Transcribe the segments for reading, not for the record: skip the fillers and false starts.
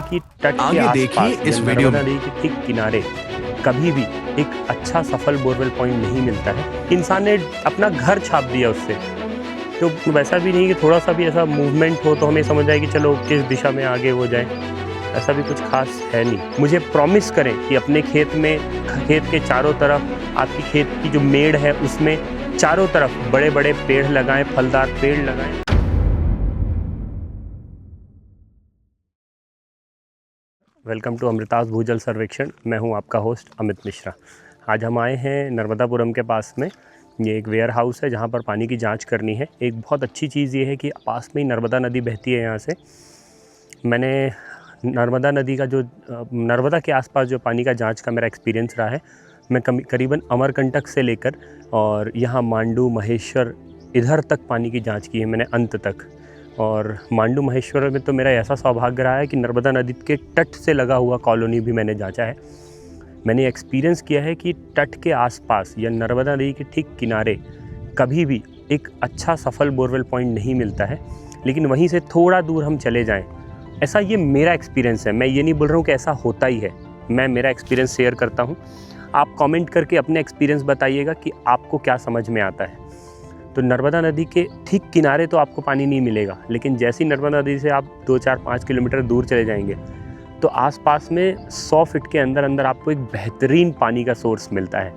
है कि तट के आसपास इस वीडियो नदी के ठीक किनारे कभी भी एक अच्छा सफल बोरवेल पॉइंट नहीं मिलता है। इंसान ने अपना घर छाप दिया उससे, तो वैसा भी नहीं कि थोड़ा सा भी ऐसा मूवमेंट हो तो हमें समझ आए कि चलो किस दिशा में आगे हो जाए, ऐसा भी कुछ खास है नहीं। मुझे प्रॉमिस करें कि अपने खेत के चारों तरफ, आपकी खेत की जो मेड़ है उसमें चारों तरफ बड़े बड़े पेड़ लगाएं, फलदार पेड़ लगाएं। वेलकम टू अमृतास भूजल सर्वेक्षण। मैं हूं आपका होस्ट अमित मिश्रा। आज हम आए हैं नर्मदापुरम के पास में। ये एक वेयर हाउस है जहां पर पानी की जांच करनी है। एक बहुत अच्छी चीज़ ये है कि पास में ही नर्मदा नदी बहती है यहाँ से। मैंने नर्मदा नदी का नर्मदा के आसपास जो पानी का जांच का मेरा एक्सपीरियंस रहा है, मैं करीबन अमरकंटक से लेकर और यहाँ मांडू, महेश्वर, इधर तक पानी की जाँच की है मैंने अंत तक। और मांडू महेश्वर में तो मेरा ऐसा सौभाग्य रहा है कि नर्मदा नदी के तट से लगा हुआ कॉलोनी भी मैंने जांचा है। मैंने एक्सपीरियंस किया है कि तट के आसपास या नर्मदा नदी के ठीक किनारे कभी भी एक अच्छा सफल बोरवेल पॉइंट नहीं मिलता है, लेकिन वहीं से थोड़ा दूर हम चले जाएं, ऐसा ये मेरा एक्सपीरियंस है। मैं ये नहीं बोल रहा हूँ कि ऐसा होता ही है, मैं मेरा एक्सपीरियंस शेयर करता हूँ। आप कमेंट करके अपने एक्सपीरियंस बताइएगा कि आपको क्या समझ में आता है। तो नर्मदा नदी के ठीक किनारे तो आपको पानी नहीं मिलेगा, लेकिन जैसी नर्मदा नदी से आप 2, 4, 5 किलोमीटर दूर चले जाएंगे तो आसपास में 100 फीट के अंदर अंदर आपको एक बेहतरीन पानी का सोर्स मिलता है।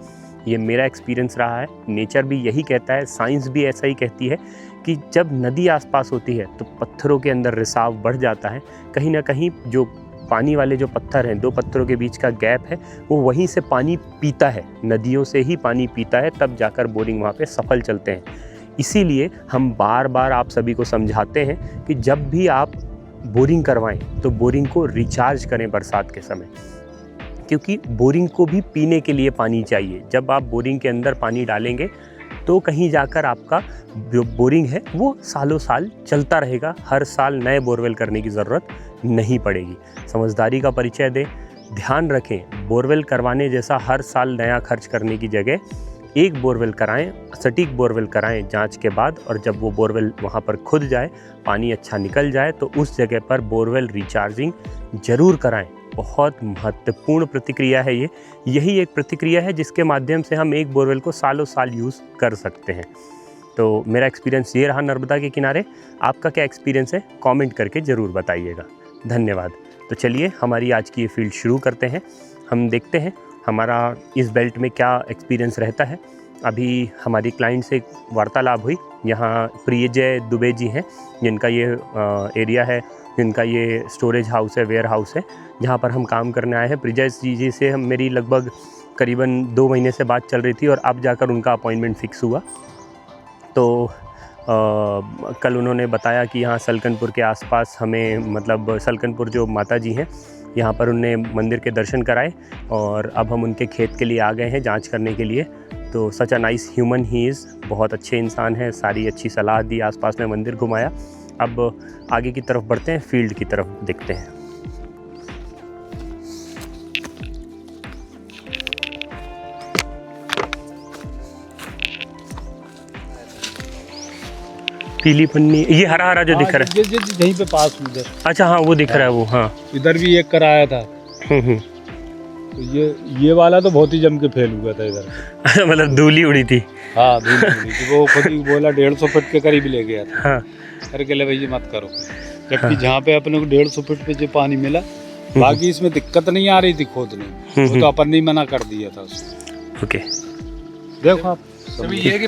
ये मेरा एक्सपीरियंस रहा है। नेचर भी यही कहता है, साइंस भी ऐसा ही कहती है कि जब नदी आसपास होती है तो पत्थरों के अंदर रिसाव बढ़ जाता है। कहीं ना कहीं जो पानी वाले जो पत्थर हैं, 2 पत्थरों के बीच का गैप है, वो वहीं से पानी पीता है, नदियों से ही पानी पीता है, तब जाकर बोरिंग वहाँ पे सफल चलते हैं। इसीलिए हम बार बार आप सभी को समझाते हैं कि जब भी आप बोरिंग करवाएं तो बोरिंग को रिचार्ज करें बरसात के समय, क्योंकि बोरिंग को भी पीने के लिए पानी चाहिए। जब आप बोरिंग के अंदर पानी डालेंगे तो कहीं जाकर आपका जो बोरिंग है वो सालों साल चलता रहेगा। हर साल नए बोरवेल करने की ज़रूरत नहीं पड़ेगी। समझदारी का परिचय दें, ध्यान रखें, बोरवेल करवाने जैसा हर साल नया खर्च करने की जगह एक बोरवेल कराएं, सटीक बोरवेल कराएं जांच के बाद, और जब वो बोरवेल वहाँ पर खुद जाए, पानी अच्छा निकल जाए तो उस जगह पर बोरवेल रिचार्जिंग ज़रूर कराएं। बहुत महत्वपूर्ण प्रतिक्रिया है ये। यही एक प्रतिक्रिया है जिसके माध्यम से हम एक बोरवेल को सालों साल यूज़ कर सकते हैं। तो मेरा एक्सपीरियंस ये रहा नर्मदा के किनारे। आपका क्या एक्सपीरियंस है, कमेंट करके ज़रूर बताइएगा। धन्यवाद। तो चलिए हमारी आज की ये फील्ड शुरू करते हैं। हम देखते हैं हमारा इस बेल्ट में क्या एक्सपीरियंस रहता है। अभी हमारी क्लाइंट से वार्तालाप हुई। यहाँ प्रियजय दुबे जी हैं, जिनका ये एरिया है, जिनका ये स्टोरेज हाउस है, वेयर हाउस है, जहाँ पर हम काम करने आए हैं। प्रियजय जी से हम मेरी लगभग करीबन 2 महीने से बात चल रही थी और अब जाकर उनका अपॉइंटमेंट फ़िक्स हुआ। तो कल उन्होंने बताया कि यहाँ सलकनपुर के आसपास हमें, मतलब सलकनपुर जो माता जी हैं, यहाँ पर उन्हें मंदिर के दर्शन कराए और अब हम उनके खेत के लिए आ गए हैं जांच करने के लिए। तो such a nice human he is, बहुत अच्छे इंसान हैं, सारी अच्छी सलाह दी, आसपास में मंदिर घुमाया। अब आगे की तरफ बढ़ते हैं, फील्ड की तरफ देखते हैं। पीली पन्नी, ये हरा हरा जो दिख रहा है, यहीं पे पास उधर। अच्छा हाँ, वो दिख रहा है वो। हाँ, इधर भी एक कराया था। तो ये वाला तो बहुत ही जम के फेल हुआ था इधर। मतलब धूली उड़ी थी। हाँ, धूली उड़ी थी। वो खुद ही बोला 150 फीट के करीब ले गया था। हाँ, करके ले भैया मत करो। जबकि जहाँ पे अपने को 150 फीट पे जो पानी मिला, बाकी इसमें दिक्कत नहीं आ रही थी खोदने, वो तो अपन ने मना कर दिया था उसको। ओके, देखो आप ये है कि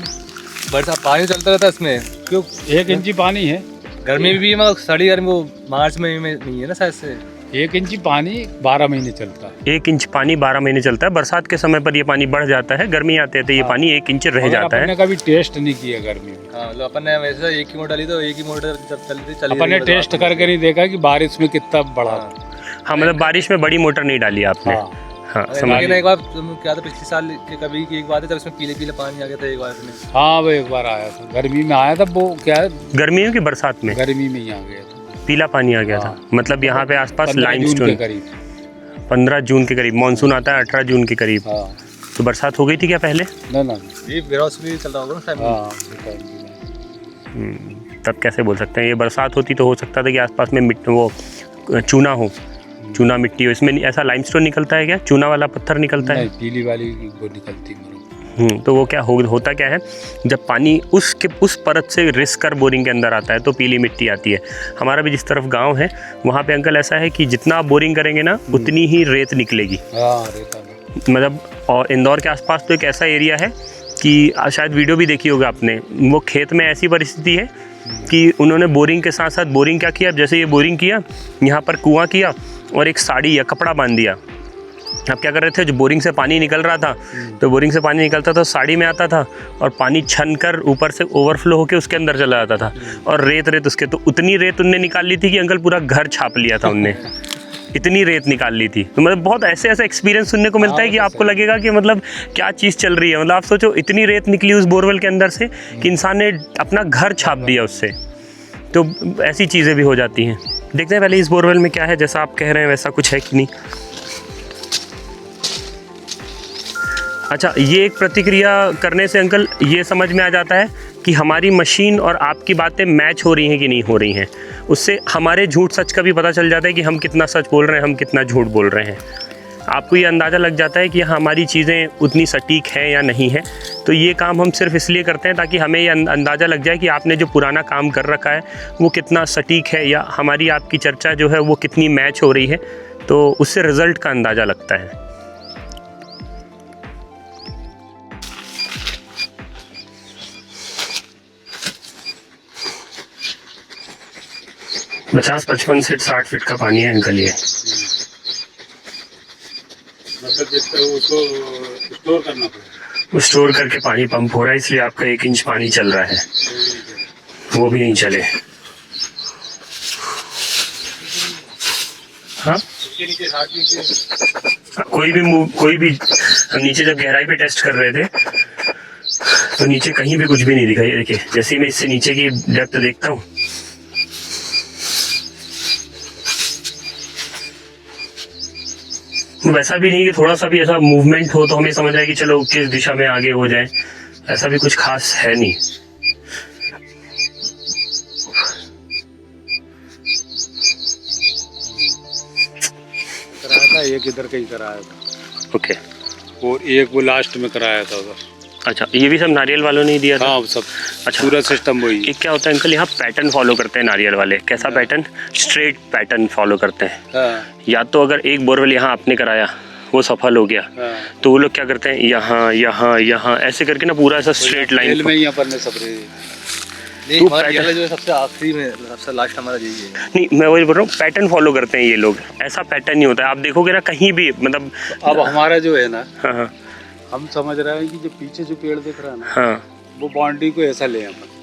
बरसात पानी चलता रहता है इसमें, क्यों 1 इंची पानी है। गर्मी भी मतलब सड़ी गर्मी वो मार्च में नहीं है ना शायद से। 1 इंची पानी 12 महीने चलता है। 1 इंच पानी 12 महीने चलता है। बरसात के समय पर ये पानी बढ़ जाता है, गर्मी आते आते ये पानी 1 इंच रह जाता है। अपने कभी टेस्ट नहीं किया गर्मी में। हाँ, मतलब अपन ने वैसे एक ही मोटर डाली तो एक ही मोटर जब चली अपन ने टेस्ट करके नहीं देखा कि बारिश में कितना बढ़ा। हाँ, मतलब बारिश में बड़ी मोटर नहीं डाली आपने। हाँ, समझ एक बार क्या था पिछले साल के कभी की एक बात है, जब इसमें पीले पीले पानी आ गया था एक बार इसमें। हाँ, वो एक बार आया था, गर्मी में आया था। वो क्या है, गर्मी में कि बरसात में? गर्मी में ही आ गया था, पीला पानी आ गया था। मतलब यहाँ पे आसपास 15 लाइमस्टोन, 15 जून के करीब मानसून आता है, 18 जून के करीब। तो बरसात हो गई थी क्या पहले? ना ये वेयरहाउस भी चल रहा होगा ना टाइम। तब कैसे बोल सकते हैं, ये बरसात होती तो हो सकता था कि आसपास में वो चूना हो, चूना मिट्टी हो, इसमें ऐसा लाइमस्टोन निकलता है क्या, चूना वाला पत्थर निकलता है? नहीं, पीली वाली वो निकलती है। तो वो क्या होता क्या है, जब पानी उस परत से रिस कर बोरिंग के अंदर आता है तो पीली मिट्टी आती है। हमारा भी जिस तरफ गांव है वहाँ पे अंकल ऐसा है कि जितना आप बोरिंग करेंगे ना उतनी ही रेत निकलेगी। मतलब और इंदौर के आसपास तो एक ऐसा एरिया है कि शायद वीडियो भी देखी होगा आपने, वो खेत में ऐसी परिस्थिति है कि उन्होंने बोरिंग के साथ साथ बोरिंग क्या किया, जैसे ये बोरिंग किया यहाँ पर कुआँ किया और एक साड़ी या कपड़ा बांध दिया। अब क्या कर रहे थे, जो बोरिंग से पानी निकल रहा था तो बोरिंग से पानी निकलता था साड़ी में आता था और पानी छन कर ऊपर से ओवरफ्लो होकर उसके अंदर चला जाता था और रेत उसके, तो उतनी रेत उनने निकाल ली थी कि अंकल पूरा घर छाप लिया था उनने, इतनी रेत निकाल ली थी। तो मतलब बहुत ऐसे एक्सपीरियंस सुनने को मिलता है कि आपको लगेगा कि मतलब क्या चीज़ चल रही है। मतलब आप सोचो इतनी रेत निकली उस बोरवेल के अंदर से कि इंसान ने अपना घर छाप दिया उससे। तो ऐसी चीज़ें भी हो जाती हैं। देखते हैं पहले इस बोरवेल में क्या है, जैसा आप कह रहे हैं वैसा कुछ है कि नहीं। अच्छा, ये एक प्रतिक्रिया करने से अंकल ये समझ में आ जाता है कि हमारी मशीन और आपकी बातें मैच हो रही हैं कि नहीं हो रही हैं। उससे हमारे झूठ सच का भी पता चल जाता है कि हम कितना सच बोल रहे हैं, हम कितना झूठ बोल रहे हैं। आपको ये अंदाज़ा लग जाता है कि हमारी चीज़ें उतनी सटीक हैं या नहीं है। तो ये काम हम सिर्फ इसलिए करते हैं ताकि हमें ये अंदाज़ा लग जाए कि आपने जो पुराना काम कर रखा है वो कितना सटीक है या हमारी आपकी चर्चा जो है वो कितनी मैच हो रही है। तो उससे रिज़ल्ट का अंदाज़ा लगता है। 50-55 से 60 फीट का पानी है अंकल ये। मतलब जिससे उसको स्टोर करना पड़ेगा, वो स्टोर करके पानी पंप हो रहा है, इसलिए आपका 1 इंच पानी चल रहा है, वो भी नहीं चले। हाँ, कोई भी हम नीचे जब गहराई पे टेस्ट कर रहे थे तो नीचे कहीं भी कुछ भी नहीं दिखा। ये देखिए, जैसे ही मैं इससे नीचे की डेप्थ देखता हूँ वैसा भी नहीं कि थोड़ा सा भी ऐसा मूवमेंट हो तो हमें समझ आए कि चलो किस दिशा में आगे हो जाए, ऐसा भी कुछ खास है नहीं। कराया था एक इधर का ही कराया था। ओके। और एक वो लास्ट में कराया था उधर। अच्छा, ये भी सब नारियल वालों ने ही दिया था? हाँ, सब। अच्छा, पूरा सिस्टम वही। एक क्या होता है अंकल, यहाँ पैटर्न फॉलो करते हैं नारियल वाले। कैसा पैटर्न? स्ट्रेट पैटर्न फॉलो करते हैं। हाँ। या तो अगर एक बोरवेल यहाँ आपने कराया वो सफल हो गया, हाँ। तो वो लोग क्या करते हैं, यहाँ यहाँ यहाँ ऐसे करके ना पूरा ऐसा स्ट्रेट लाइन में यहाँ पर सबरे। नहीं, हमारा जो सबसे आखिरी में सबसे लास्ट हमारा यही है। नहीं, मैं वही बोल रहा हूँ, पैटर्न फॉलो करते हैं ये लोग। ऐसा पैटर्न नहीं होता है, आप देखोगे ना कहीं भी, मतलब अब हमारा जो है ना, हाँ हाँ, हम समझ रहे हैं कि जो पीछे जो पेड़ दिख रहा है ना, हाँ, वो बाउंड्री को ऐसा ले अपन।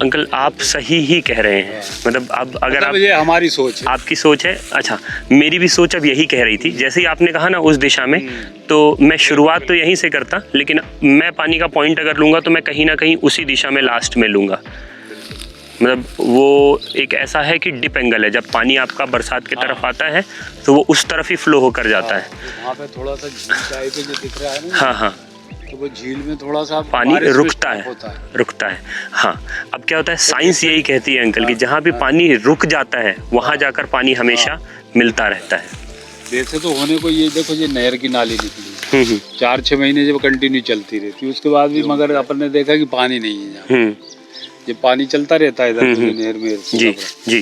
अंकल आप सही ही कह रहे हैं। मतलब अब अगर आप, ये हमारी सोच है, आपकी सोच है। अच्छा, मेरी भी सोच अब यही कह रही थी। जैसे ही आपने कहा ना उस दिशा में, तो मैं शुरुआत तो यहीं से करता, लेकिन मैं पानी का पॉइंट अगर लूँगा तो मैं कहीं ना कहीं उसी दिशा में लास्ट में लूँगा। मतलब वो एक ऐसा है कि डिप एंगल है, जब पानी आपका बरसात की तरफ आता है तो वो उस तरफ ही फ्लो होकर जाता है। वहाँ पे थोड़ा सा झील टाइप जो दिख रहा है ना, हाँ हाँ, तो वो झील में थोड़ा सा पानी रुकता है, रुकता है। हाँ, अब क्या होता है, साइंस यही कहती है अंकल कि जहाँ भी पानी रुक जाता है वहाँ जाकर पानी हमेशा मिलता रहता है। वैसे तो होने को ये देखो, ये नहर की नाली निकली 4-6 महीने जब कंटिन्यू चलती रहती, उसके बाद भी मगर अपन ने देखा कि पानी नहीं है। ये पानी चलता रहता है इधर नहर में। जी जी,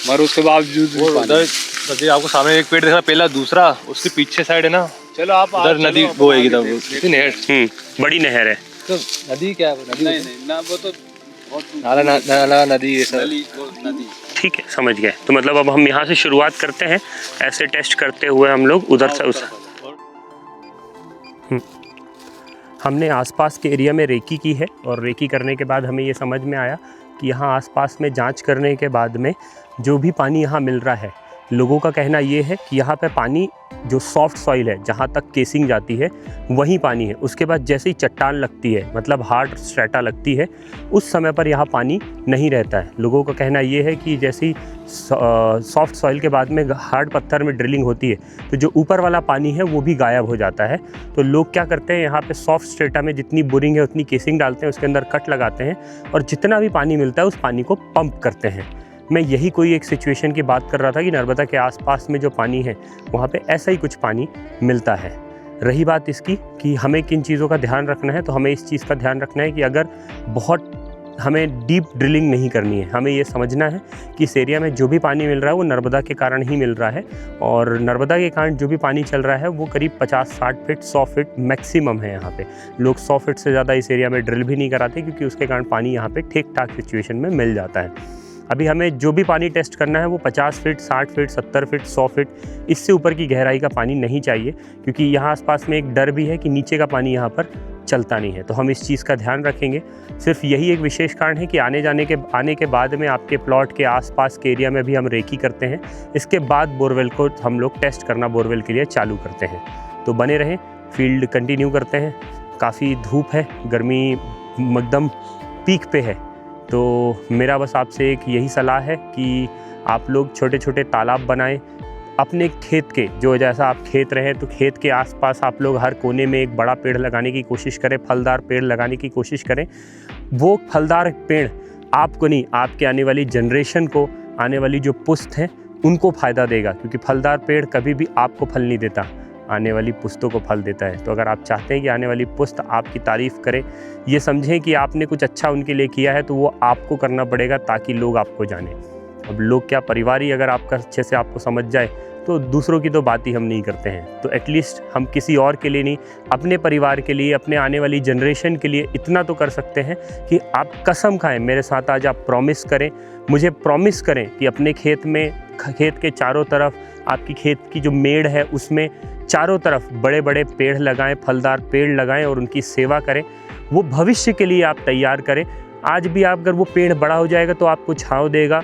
मगर उसके बावजूद उधर आपको सामने एक पेड़ दिख रहा, पहला दूसरा उसके पीछे साइड है ना, चलो आप उधर नदी वो है, नहर बड़ी नहर है। तो नदी क्या है? नदी नहीं ना, वो तो नाला नदी नदी। ठीक है, समझ गए। तो मतलब अब हम यहाँ से शुरुआत करते हैं, ऐसे टेस्ट करते हुए हम लोग उधर से उस हमने आसपास के एरिया में रेकी की है और रेकी करने के बाद हमें ये समझ में आया कि यहाँ आसपास में जांच करने के बाद में जो भी पानी यहाँ मिल रहा है, लोगों का कहना ये है कि यहाँ पे पानी जो सॉफ्ट सॉइल है, जहाँ तक केसिंग जाती है वही पानी है। उसके बाद जैसे ही चट्टान लगती है, मतलब हार्ड स्ट्रेटा लगती है, उस समय पर यहाँ पानी नहीं रहता है। लोगों का कहना ये है कि जैसे ही सॉफ्ट सॉइल के बाद में हार्ड पत्थर में ड्रिलिंग होती है तो जो ऊपर वाला पानी है वो भी गायब हो जाता है। तो लोग क्या करते हैं, यहाँ पे सॉफ्ट स्ट्रेटा में जितनी बोरिंग है उतनी केसिंग डालते हैं, उसके अंदर कट लगाते हैं और जितना भी पानी मिलता है उस पानी को पंप करते हैं। मैं यही कोई एक सिचुएशन की बात कर रहा था कि नर्मदा के आसपास में जो पानी है वहाँ पे ऐसा ही कुछ पानी मिलता है। रही बात इसकी कि हमें किन चीज़ों का ध्यान रखना है, तो हमें इस चीज़ का ध्यान रखना है कि अगर बहुत हमें डीप ड्रिलिंग नहीं करनी है, हमें ये समझना है कि इस एरिया में जो भी पानी मिल रहा है वो नर्मदा के कारण ही मिल रहा है, और नर्मदा के कारण जो भी पानी चल रहा है वो करीब 50-60 फीट 100 फीट मैक्सिमम है। यहाँ पे लोग 100 फीट से ज़्यादा इस एरिया में ड्रिल भी नहीं कराते, क्योंकि उसके कारण पानी यहाँ पे ठीक ठाक सिचुएशन में मिल जाता है। अभी हमें जो भी पानी टेस्ट करना है वो 50 फीट 60 फीट 70 फीट 100 फीट इससे ऊपर की गहराई का पानी नहीं चाहिए, क्योंकि यहाँ आसपास में एक डर भी है कि नीचे का पानी यहाँ पर चलता नहीं है। तो हम इस चीज़ का ध्यान रखेंगे। सिर्फ यही एक विशेष कारण है कि आने के बाद में आपके प्लॉट के आसपास के एरिया में भी हम रेकी करते हैं। इसके बाद बोरवेल को हम लोग टेस्ट करना बोरवेल के लिए चालू करते हैं। तो बने रहें, फील्ड कंटिन्यू करते हैं। काफ़ी धूप है, गर्मी एकदम पीक पे है, तो मेरा बस आपसे एक यही सलाह है कि आप लोग छोटे छोटे तालाब बनाएं अपने खेत के, जो जैसा आप खेत रहे तो खेत के आसपास आप लोग हर कोने में एक बड़ा पेड़ लगाने की कोशिश करें, फलदार पेड़ लगाने की कोशिश करें। वो फलदार पेड़ आपको नहीं, आपके आने वाली जनरेशन को, आने वाली जो पुश्त है उनको फ़ायदा देगा, क्योंकि फलदार पेड़ कभी भी आपको फल नहीं देता, आने वाली पुश्तों को फल देता है। तो अगर आप चाहते हैं कि आने वाली पुश्त आपकी तारीफ़ करे, ये समझें कि आपने कुछ अच्छा उनके लिए किया है, तो वो आपको करना पड़ेगा ताकि लोग आपको जानें। अब लोग क्या, परिवार ही अगर आपका अच्छे से आपको समझ जाए तो दूसरों की तो बात ही हम नहीं करते हैं। तो एटलीस्ट हम किसी और के लिए नहीं, अपने परिवार के लिए, अपने आने वाली जनरेशन के लिए इतना तो कर सकते हैं कि आप कसम खाएं मेरे साथ, आज आप प्रॉमिस करें, मुझे प्रॉमिस करें कि अपने खेत में, खेत के चारों तरफ, आपकी खेत की जो मेड़ है उसमें चारों तरफ बड़े बड़े पेड़ लगाएं, फलदार पेड़ लगाएं और उनकी सेवा करें। वो भविष्य के लिए आप तैयार करें। आज भी आप, अगर वो पेड़ बड़ा हो जाएगा तो आपको छांव देगा,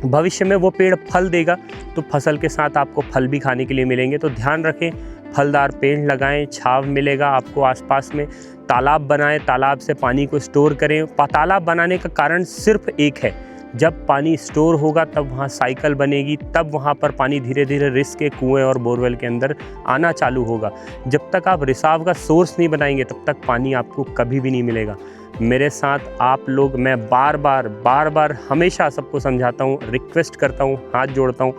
भविष्य में वो पेड़ फल देगा, तो फसल के साथ आपको फल भी खाने के लिए मिलेंगे। तो ध्यान रखें, फलदार पेड़ लगाएं, छांव मिलेगा आपको आसपास में। तालाब बनाएं, तालाब से पानी को स्टोर करें। तालाब बनाने का कारण सिर्फ एक है, जब पानी स्टोर होगा तब वहाँ साइकिल बनेगी, तब वहाँ पर पानी धीरे धीरे रिस के कुएँ और बोरवेल के अंदर आना चालू होगा। जब तक आप रिसाव का सोर्स नहीं बनाएंगे तब तक पानी आपको कभी भी नहीं मिलेगा। मेरे साथ आप लोग, मैं बार बार हमेशा सबको समझाता हूँ, रिक्वेस्ट करता हूँ, हाथ जोड़ता हूँ,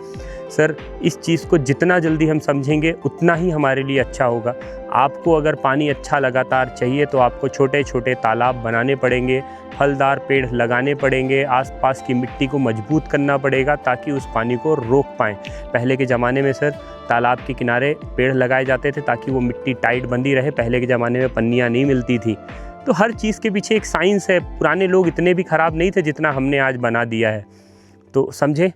सर इस चीज़ को जितना जल्दी हम समझेंगे उतना ही हमारे लिए अच्छा होगा। आपको अगर पानी अच्छा लगातार चाहिए तो आपको छोटे छोटे तालाब बनाने पड़ेंगे, फलदार पेड़ लगाने पड़ेंगे, आसपास की मिट्टी को मजबूत करना पड़ेगा ताकि उस पानी को रोक पाएँ। पहले के ज़माने में सर तालाब के किनारे पेड़ लगाए जाते थे ताकि वो मिट्टी टाइट बंधी रहे। पहले के ज़माने में पन्नियाँ नहीं मिलती थी। तो हर चीज़ के पीछे एक साइंस है। पुराने लोग इतने भी ख़राब नहीं थे जितना हमने आज बना दिया है। तो समझें,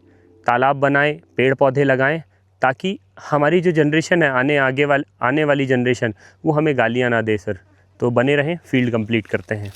तालाब बनाएं, पेड़ पौधे लगाएं, ताकि हमारी जो जनरेशन है, आने वाली जनरेशन, वो हमें गालियाँ ना दे सर। तो बने रहें, फील्ड कंप्लीट करते हैं।